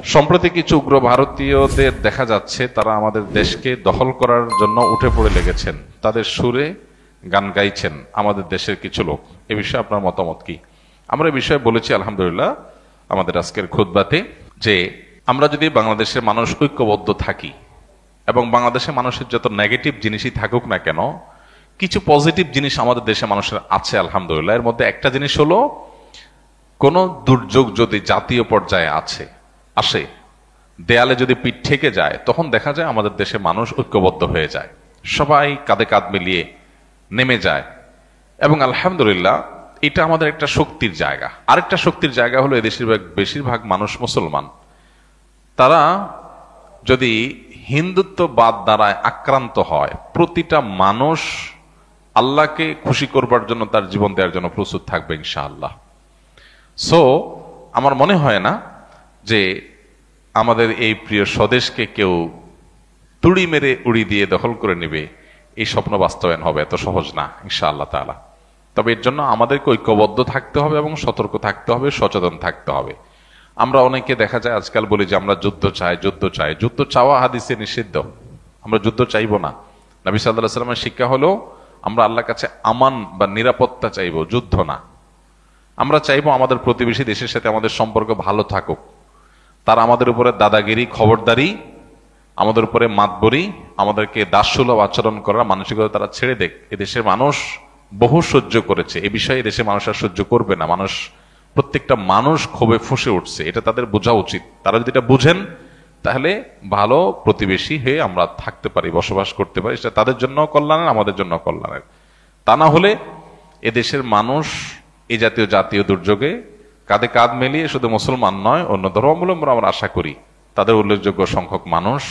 সম্প্রতি কিছু উগ্র ভারতীয়দের দেখা যাচ্ছে তারা আমাদের দেশকে দখল করার জন্য উঠে পড়ে লেগেছেন। তাদের সুরে গান গাইছেন আমাদের দেশের কিছু লোক। এ বিষয়ে আপনার মতামত কি? আমরা এই বিষয়ে বলেছি আলহামদুলিল্লাহ আমাদের আজকের খুতবাতে যে আমরা যদি বাংলাদেশের মানুষ ঐক্যবদ্ধ থাকি এবং বাংলাদেশের মানুষের যত নেগেটিভ জিনিসই থাকুক না কেন, কিছু পজিটিভ জিনিস আমাদের দেশের মানুষের আছে আলহামদুলিল্লাহ। এর মধ্যে একটা জিনিস হলো, কোনো দুর্যোগ যদি জাতীয় পর্যায়ে আসে, দেয়ালে যদি পিঠ ঠেকে যায়, তখন দেখা যায় আমাদের দেশে মানুষ ঐক্যবদ্ধ হয়ে যায়, সবাই কাঁধে কাঁধ মিলিয়ে নেমে যায়। এবং আলহামদুলিল্লাহ এটা আমাদের একটা শক্তির জায়গা। আরেকটা শক্তির জায়গা হলো এদেশের বেশিরভাগ মানুষ মুসলমান। তারা যদি হিন্দুত্ববাদ দ্বারা আক্রান্ত হয়, প্রতিটা মানুষ আল্লাহকে খুশি করবার জন্য তার জীবন দেওয়ার জন্য প্রস্তুত থাকবে ইনশাআল্লাহ। সো আমার মনে হয় না যে আমাদের এই প্রিয় স্বদেশকে কেউ তুড়ি মেরে উড়ি দিয়ে দখল করে নেবে, এই স্বপ্ন বাস্তবায়ন হবে এত সহজ না ইনশাআল্লাহ তাআলা। তবে এর জন্য আমাদেরকে ঐক্যবদ্ধ থাকতে হবে এবং সতর্ক থাকতে হবে, সচেতন থাকতে হবে। আমরা অনেকে দেখা যায় আজকাল বলি যে আমরা যুদ্ধ চাই। যুদ্ধ চাওয়া হাদিসে নিষিদ্ধ। আমরা যুদ্ধ চাইবো না। নবী সাল্লাল্লাহু আলাইহি ওয়াসাল্লামের শিক্ষা হলো আমরা আল্লাহর কাছে আমান বা নিরাপত্তা চাইবো, যুদ্ধ না। আমরা চাইবো আমাদের প্রতিবেশী দেশের সাথে আমাদের সম্পর্ক ভালো থাকুক। তারা আমাদের উপরে দাদাগিরি, খবরদারি, আমাদের উপরে মাতবরি, আমাদেরকে দাসসুলভ আচরণ করার মানসিকতা তারা ছেড়ে দেখ। এদেশের মানুষ বহু সহ্য করেছে, এ বিষয়ে দেশের মানুষ আর সহ্য করবে না। প্রত্যেকটা মানুষ ক্ষোভে ফুঁসে উঠছে, এটা তাদের বোঝা উচিত। তারা যদি এটা বুঝেন তাহলে ভালো প্রতিবেশী হয়ে আমরা থাকতে পারি, বসবাস করতে পারি। সেটা তাদের জন্য কল্যাণের, আমাদের জন্য কল্যাণের। তা না হলে এদেশের মানুষ এই জাতীয় দুর্যোগে কাঁধে কাঁধ মিলিয়ে শুধু মুসলমান নয়, অন্য ধর্মাবলম্বী আমরা আশা করি তাদের উল্লেখযোগ্য সংখ্যক মানুষ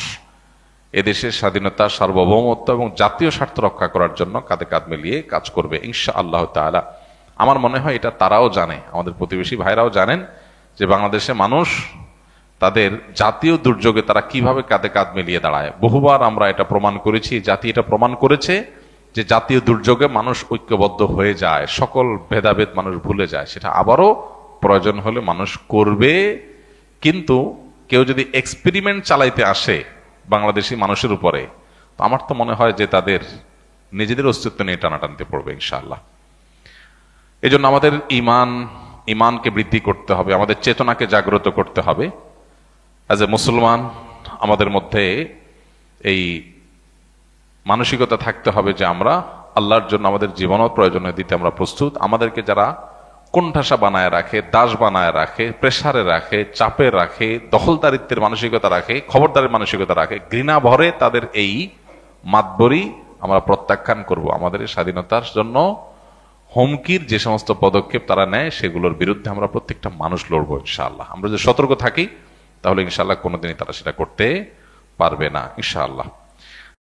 এদেশের স্বাধীনতা, সার্বভৌমত্ব এবং জাতীয় স্বার্থ রক্ষা করার জন্য কাঁধে কাঁধ মিলিয়ে কাজ করবে ইনশাআল্লাহ তাআলা। আমার মনে হয় এটা তারাও জানে, আমাদের প্রতিবেশী ভাইরাও জানেন যে বাংলাদেশের মানুষ তাদের জাতীয় দুর্যোগে তারা কিভাবে কাঁধে কাঁধ মিলিয়ে দাঁড়ায়। বহুবার আমরা এটা প্রমাণ করেছি, জাতি এটা প্রমাণ করেছে যে জাতীয় দুর্যোগে মানুষ ঐক্যবদ্ধ হয়ে যায়, সকল ভেদাভেদ মানুষ ভুলে যায়। সেটা আবারও প্রয়োজন হলে মানুষ করবে। কিন্তু কেউ যদি এক্সপেরিমেন্ট চালাইতে আসে বাংলাদেশি মানুষের উপরে, তো আমার তো মনে হয় যে তাদের নিজেদের অস্তিত্ব নিয়ে টানাটানতে পড়বে ইনশাআল্লাহ। এই জন্য আমাদের ইমানকে বৃদ্ধি করতে হবে, আমাদের চেতনাকে জাগ্রত করতে হবে। অ্যাজ এ মুসলমান আমাদের মধ্যে এই মানসিকতা থাকতে হবে যে আমরা আল্লাহর জন্য আমাদের জীবনও প্রয়োজনীয় দিতে আমরা প্রস্তুত। আমাদেরকে যারা কোণঠাসা বানায় রাখে, দাস বানায় রাখে, প্রেসারে রাখে, চাপে রাখে, দখলদারিত্বের মানসিকতা রাখে, খবরদারের মানসিকতা রাখে, ঘৃণা ভরে তাদের এই মাতবরি আমরা প্রত্যাখ্যান করব। আমাদের স্বাধীনতার জন্য হুমকির যে সমস্ত পদক্ষেপ তারা নেয় সেগুলোর বিরুদ্ধে আমরা প্রত্যেকটা মানুষ লড়বো ইনশাআল্লাহ। আমরা যদি সতর্ক থাকি তাহলে ইনশাআল্লাহ কোনোদিনই তারা সেটা করতে পারবে না ইনশাআল্লাহ।